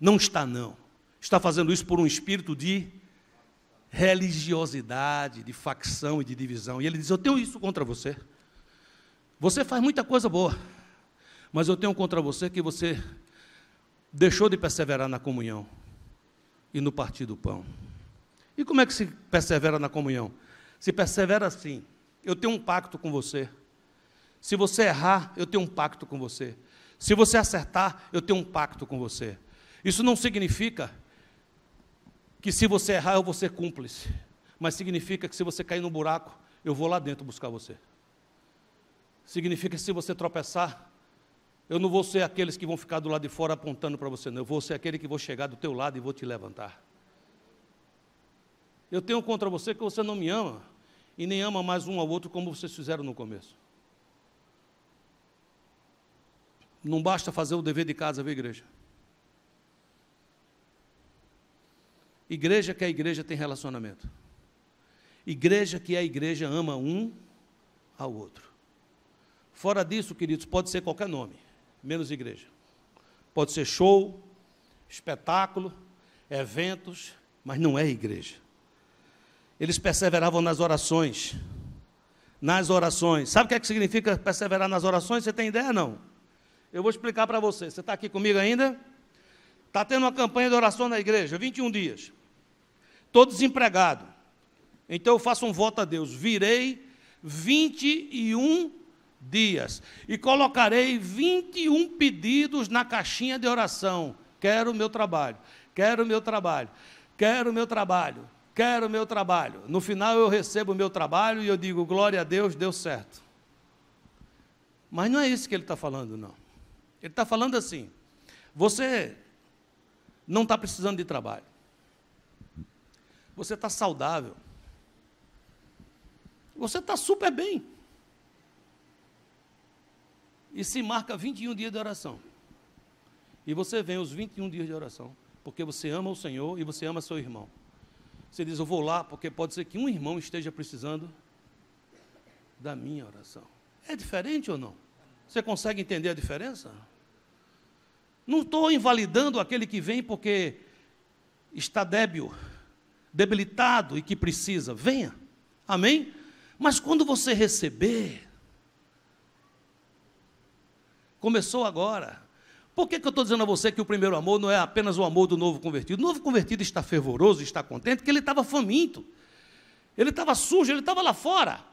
Não está, não. Está fazendo isso por um espírito de religiosidade, de facção e de divisão. E ele diz: eu tenho isso contra você. Você faz muita coisa boa, mas eu tenho contra você que você deixou de perseverar na comunhão e no partir do pão. E como é que se persevera na comunhão? Se persevera assim: eu tenho um pacto com você. Se você errar, eu tenho um pacto com você. Se você acertar, eu tenho um pacto com você. Isso não significa que se você errar, eu vou ser cúmplice. Mas significa que se você cair no buraco, eu vou lá dentro buscar você. Significa que se você tropeçar, eu não vou ser aqueles que vão ficar do lado de fora apontando para você, não. Eu vou ser aquele que vou chegar do teu lado e vou te levantar. Eu tenho contra você que você não me ama, e nem ama mais um ao outro como vocês fizeram no começo. Não basta fazer o dever de casa, viu, igreja? Igreja que é igreja tem relacionamento. Igreja que é igreja ama um ao outro. Fora disso, queridos, pode ser qualquer nome, menos igreja. Pode ser show, espetáculo, eventos, mas não é igreja. Eles perseveravam nas orações. Nas orações. Sabe o que é que significa perseverar nas orações? Você tem ideia, não? Eu vou explicar para você. Você está aqui comigo ainda? Está tendo uma campanha de oração na igreja, 21 dias. Estou desempregado. Então eu faço um voto a Deus. Virei 21 dias. E colocarei 21 pedidos na caixinha de oração. Quero o meu trabalho. Quero o meu trabalho. Quero o meu trabalho. Quero o meu trabalho. No final eu recebo o meu trabalho e eu digo: glória a Deus, deu certo. Mas não é isso que ele está falando, não. Ele está falando assim: você não está precisando de trabalho. Você está saudável. Você está super bem. E se marca 21 dias de oração. E você vem os 21 dias de oração, porque você ama o Senhor e você ama seu irmão. Você diz: eu vou lá, porque pode ser que um irmão esteja precisando da minha oração. É diferente ou não? Você consegue entender a diferença? Não estou invalidando aquele que vem porque está débil, debilitado e que precisa. Venha, amém? Mas quando você receber, começou agora. Por que eu estou dizendo a você que o primeiro amor não é apenas o amor do novo convertido? O novo convertido está fervoroso, está contente, porque ele estava faminto. Ele estava sujo, ele estava lá fora.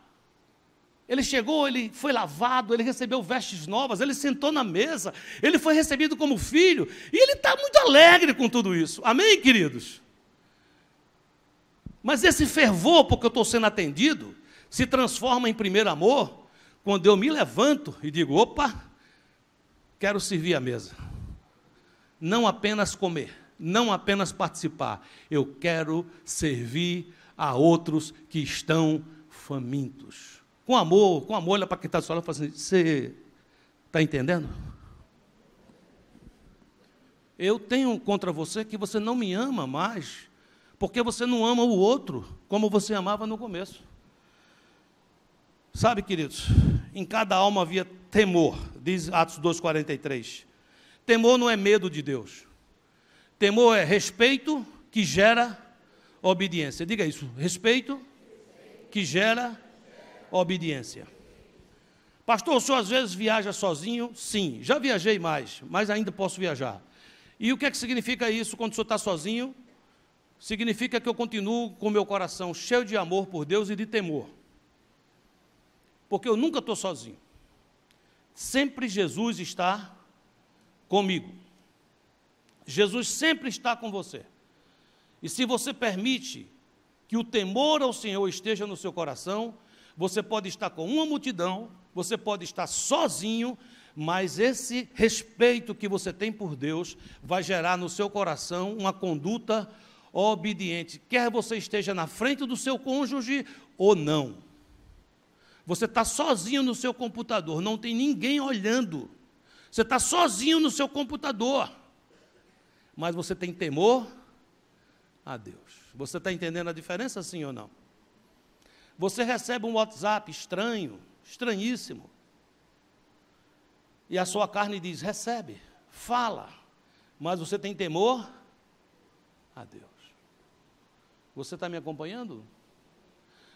Ele chegou, ele foi lavado, ele recebeu vestes novas, ele sentou na mesa, ele foi recebido como filho, e ele está muito alegre com tudo isso. Amém, queridos? Mas esse fervor, porque eu estou sendo atendido, se transforma em primeiro amor, quando eu me levanto e digo: opa, quero servir a mesa. Não apenas comer, não apenas participar, eu quero servir a outros que estão famintos. Com amor, olha para quem está do seu lado e fala assim: você está entendendo? Eu tenho contra você que você não me ama mais, porque você não ama o outro como você amava no começo. Sabe, queridos, em cada alma havia temor, diz Atos 2,43. Temor não é medo de Deus. Temor é respeito que gera obediência. Diga isso: respeito que gera obediência. Pastor, o senhor às vezes viaja sozinho? Sim, já viajei mais, mas ainda posso viajar. E o que é que significa isso quando o senhor está sozinho? significa que eu continuo com meu coração cheio de amor por Deus e de temor. Porque eu nunca estou sozinho. Sempre Jesus está comigo. Jesus sempre está com você. E se você permite que o temor ao Senhor esteja no seu coração, você pode estar com uma multidão, você pode estar sozinho, mas esse respeito que você tem por Deus vai gerar no seu coração uma conduta obediente, quer você esteja na frente do seu cônjuge ou não. Você está sozinho no seu computador, não tem ninguém olhando. Você está sozinho no seu computador, mas você tem temor a Deus. Você está entendendo a diferença, sim ou não? Você recebe um WhatsApp estranho, estranhíssimo, e a sua carne diz, recebe, fala, mas você tem temor a Deus. Você está me acompanhando?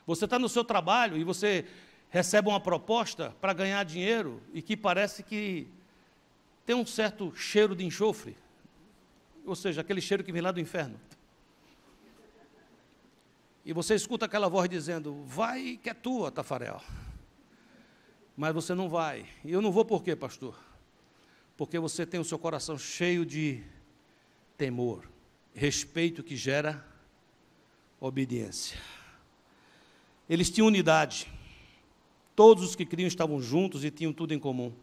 Você está no seu trabalho e você recebe uma proposta para ganhar dinheiro e que parece que tem um certo cheiro de enxofre, ou seja, aquele cheiro que vem lá do inferno. E você escuta aquela voz dizendo, vai que é tua, Tafarel. Mas você não vai. E eu não vou por quê, pastor? Porque você tem o seu coração cheio de temor, respeito que gera obediência. Eles tinham unidade. Todos os que criam estavam juntos e tinham tudo em comum.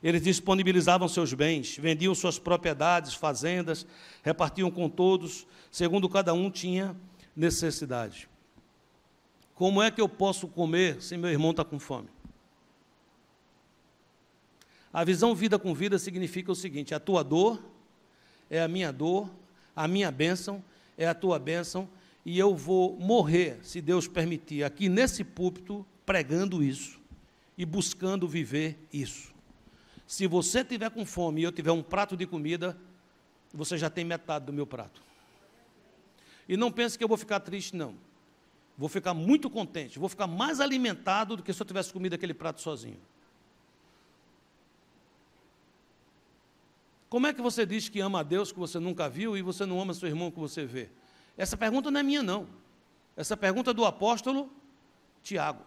Eles disponibilizavam seus bens, vendiam suas propriedades, fazendas, repartiam com todos, segundo cada um tinha necessidade. Como é que eu posso comer se meu irmão está com fome? A visão vida com vida significa o seguinte, a tua dor é a minha bênção é a tua bênção, e eu vou morrer, se Deus permitir, aqui nesse púlpito, pregando isso e buscando viver isso. Se você tiver com fome e eu tiver um prato de comida, você já tem metade do meu prato. E não pense que eu vou ficar triste, não. Vou ficar muito contente, vou ficar mais alimentado do que se eu tivesse comido aquele prato sozinho. Como é que você diz que ama a Deus que você nunca viu e você não ama seu irmão que você vê? Essa pergunta não é minha, não. Essa pergunta é do apóstolo Tiago.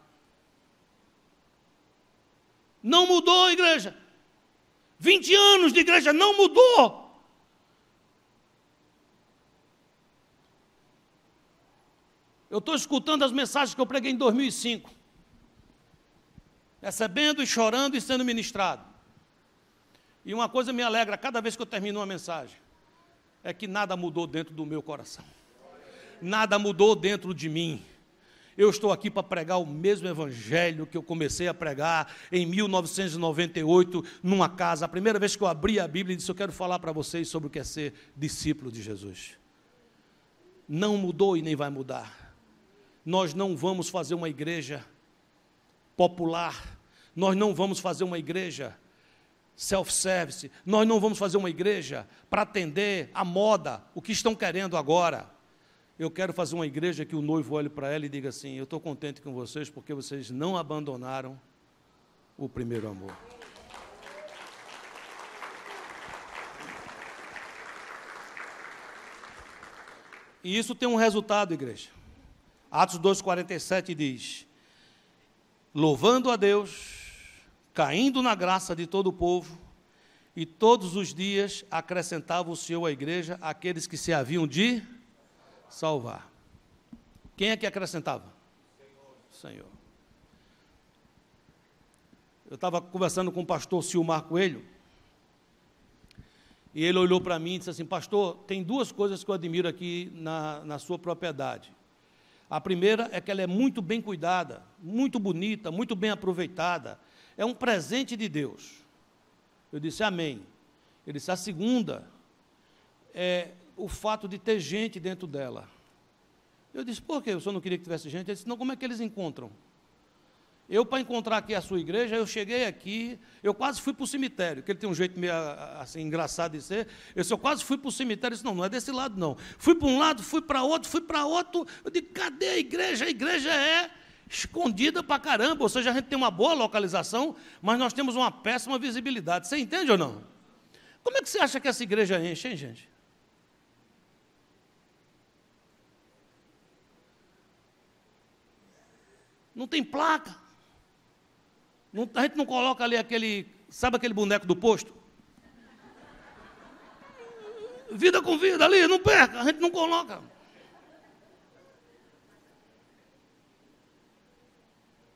Não mudou, igreja. 20 anos de igreja, não mudou. Eu estou escutando as mensagens que eu preguei em 2005. Recebendo e chorando e sendo ministrado. E uma coisa me alegra cada vez que eu termino uma mensagem, é que nada mudou dentro do meu coração. Nada mudou dentro de mim. Eu estou aqui para pregar o mesmo evangelho que eu comecei a pregar em 1998, numa casa. A primeira vez que eu abri a Bíblia e disse, eu quero falar para vocês sobre o que é ser discípulo de Jesus. Não mudou e nem vai mudar. Nós não vamos fazer uma igreja popular. Nós não vamos fazer uma igreja self-service. Nós não vamos fazer uma igreja para atender a moda, o que estão querendo agora. Eu quero fazer uma igreja que o noivo olhe para ela e diga assim, eu estou contente com vocês porque vocês não abandonaram o primeiro amor. E isso tem um resultado, igreja. Atos 2,47 diz, louvando a Deus, caindo na graça de todo o povo, e todos os dias acrescentava o Senhor à igreja aqueles que se haviam de salvar. Quem é que acrescentava? Senhor. Eu estava conversando com o pastor Silmar Coelho, e ele olhou para mim e disse assim, pastor, tem duas coisas que eu admiro aqui na sua propriedade. A primeira é que ela é muito bem cuidada, muito bonita, muito bem aproveitada, é um presente de Deus. Eu disse, amém. Ele disse, a segunda é o fato de ter gente dentro dela. Eu disse, por quê? O senhor não queria que tivesse gente? Ele disse, não, como é que eles encontram? Eu, para encontrar aqui a sua igreja, eu cheguei aqui, eu quase fui para o cemitério, que ele tem um jeito meio assim, engraçado de ser. Eu quase fui para o cemitério, disse, não é desse lado, não. Fui para um lado, fui para outro. Eu disse, cadê a igreja? A igreja é escondida para caramba, ou seja, a gente tem uma boa localização, mas nós temos uma péssima visibilidade. Você entende ou não? Como é que você acha que essa igreja enche, hein, gente? Não tem placa. A gente não coloca ali sabe aquele boneco do posto? Vida com vida ali, não perca, a gente não coloca.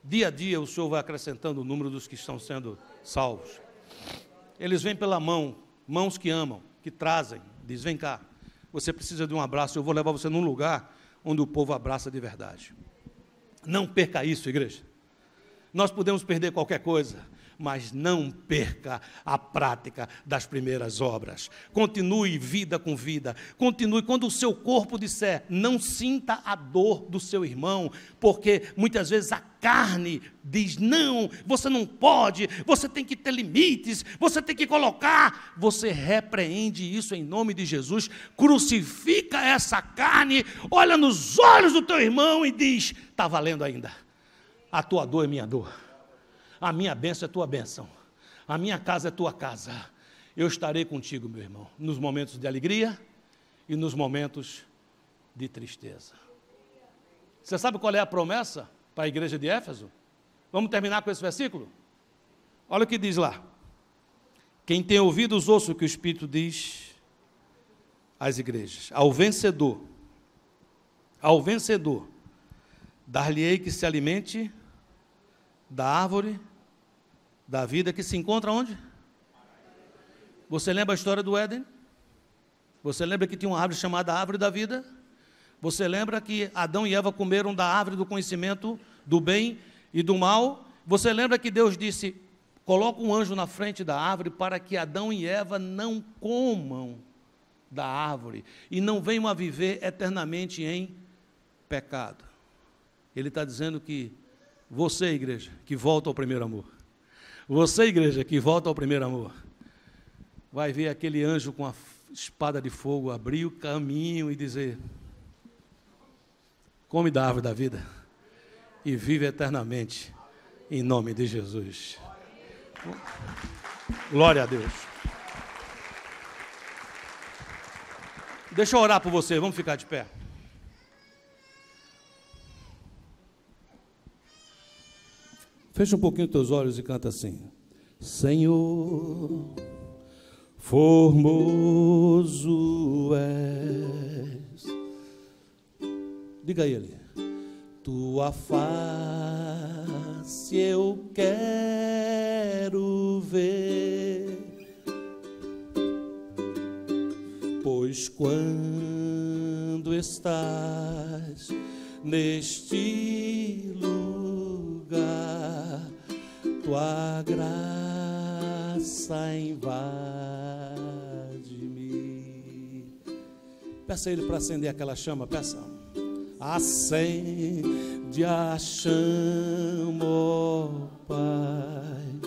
Dia a dia o Senhor vai acrescentando o número dos que estão sendo salvos. Eles vêm pela mãos que amam, que trazem, diz, vem cá, você precisa de um abraço, eu vou levar você num lugar onde o povo abraça de verdade. Não perca isso, igreja. Nós podemos perder qualquer coisa, mas não perca a prática das primeiras obras. Continue vida com vida. Continue. Quando o seu corpo disser, não sinta a dor do seu irmão, porque muitas vezes a carne diz, não, você não pode, você tem que ter limites, você tem que colocar. Você repreende isso em nome de Jesus, crucifica essa carne, olha nos olhos do teu irmão e diz, está valendo ainda. A tua dor é minha dor. A minha bênção é tua bênção. A minha casa é tua casa. Eu estarei contigo, meu irmão, nos momentos de alegria e nos momentos de tristeza. Você sabe qual é a promessa para a igreja de Éfeso? Vamos terminar com esse versículo? Olha o que diz lá. Quem tem ouvidos, ouça o que o Espírito diz às igrejas. Ao vencedor, dar-lhe-ei que se alimente da árvore da vida que se encontra onde? Você lembra a história do Éden? Você lembra que tinha uma árvore chamada árvore da vida? Você lembra que Adão e Eva comeram da árvore do conhecimento do bem e do mal? Você lembra que Deus disse, coloca um anjo na frente da árvore para que Adão e Eva não comam da árvore e não venham a viver eternamente em pecado. Ele está dizendo que você, igreja, que volta ao primeiro amor. Você, igreja, que volta ao primeiro amor. Vai ver aquele anjo com a espada de fogo abrir o caminho e dizer, come da árvore da vida e vive eternamente em nome de Jesus. Glória a Deus. Deixa eu orar por você, vamos ficar de pé. Fecha um pouquinho os teus olhos e canta assim. Senhor, formoso és. Diga a ele. Tua face eu quero ver, pois quando estás neste lugar, tua graça invade-me. Peça a ele para acender aquela chama, peça. Acende a chama, ó Pai,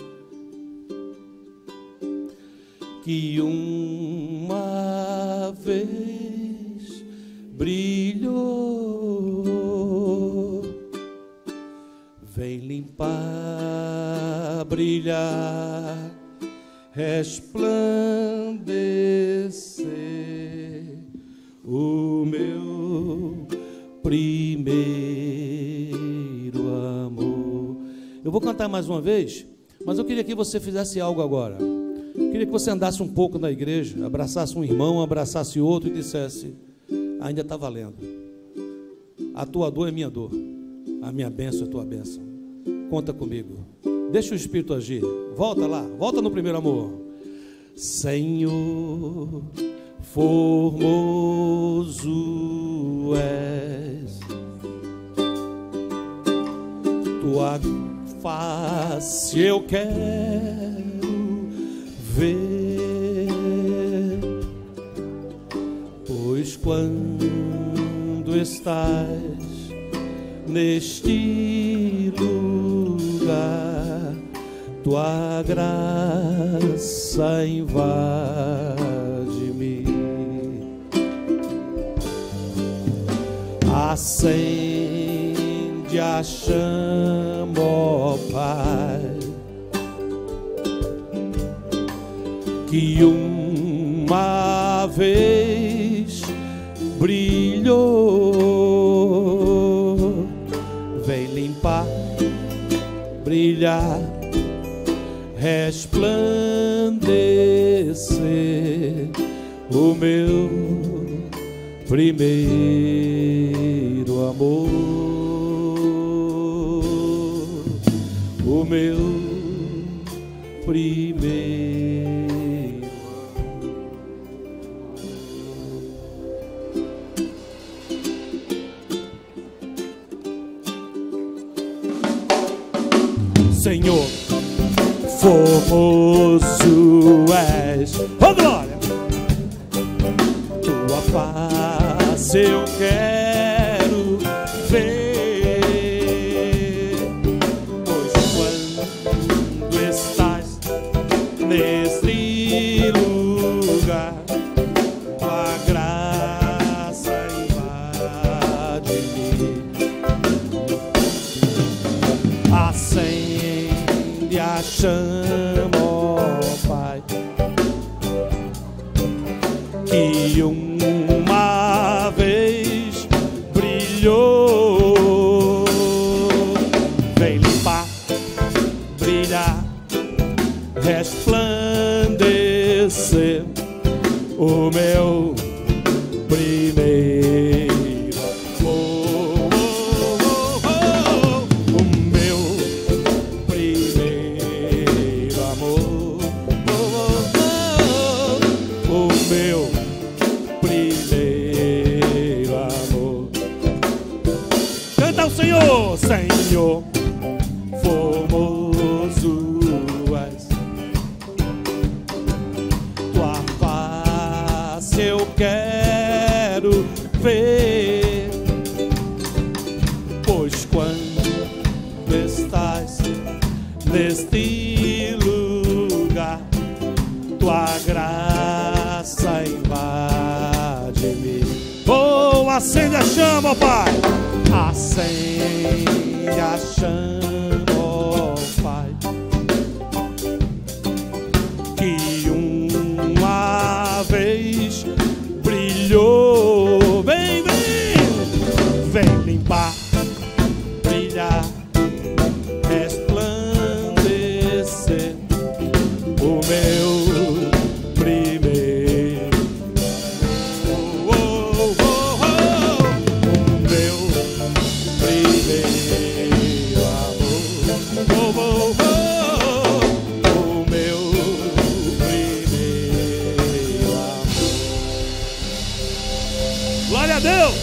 que uma vez brilhou, vem limpar, brilhar, resplandecer o meu primeiro amor. Eu vou cantar mais uma vez, mas eu queria que você fizesse algo agora. Eu queria que você andasse um pouco na igreja, abraçasse um irmão, abraçasse outro e dissesse, ainda está valendo. A tua dor é minha dor, a minha bênção é tua bênção. Conta comigo. Deixa o Espírito agir. Volta lá, volta no primeiro amor. Senhor, formoso és, tua face eu quero ver, pois quando estás neste lugar, tua graça invade-me. Acende a chama, ó Pai, que uma vez brilhou, vem limpar, brilhar, resplandecer, o meu primeiro amor, o meu primeiro. Senhor, formoso és, oh glória, tua face eu quero ver, pois quando estás neste lugar, tua graça invade-me, acende a chama, ó Pai, que uma vez brilhou. Vem limpar, brilhar, resplandecer, o meu primeiro amor, o meu primeiro amor, o meu primeiro amor. Canta ao Senhor, Senhor, formoso és, tua face eu quero ver, pois quando estás neste lugar, tua graça invade-me. Oh, acende a chama, ó Pai, acende a chama, ó Pai, que uma vez brilhou. Vem, vem, vem limpar, brilhar, resplandecer, o meu primeiro, o meu primeiro amor, o meu primeiro amor. Glória a Deus.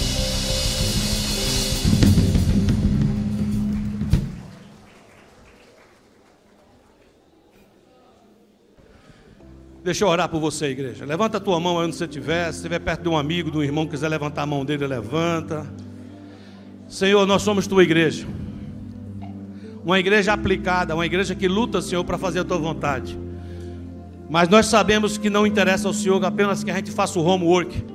Deixa eu orar por você, igreja. Levanta a tua mão aí onde você estiver. Se estiver perto de um amigo, de um irmão, quiser levantar a mão dele, levanta. Senhor, nós somos tua igreja. Uma igreja aplicada, uma igreja que luta, Senhor, para fazer a tua vontade. Mas nós sabemos que não interessa ao Senhor apenas que a gente faça o homework,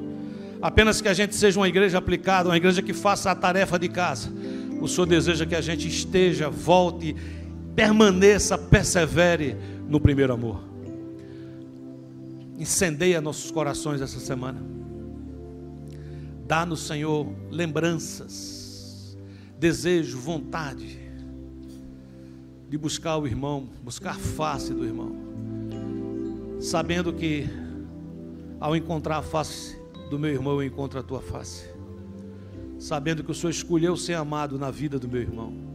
apenas que a gente seja uma igreja aplicada, uma igreja que faça a tarefa de casa. O Senhor deseja que a gente esteja, volte, permaneça, persevere no primeiro amor. Incendeia nossos corações essa semana. Dá-nos, Senhor, lembranças, desejo, vontade de buscar o irmão, buscar a face do irmão, sabendo que ao encontrar a face do meu irmão, eu encontro a tua face, sabendo que o Senhor escolheu ser amado na vida do meu irmão.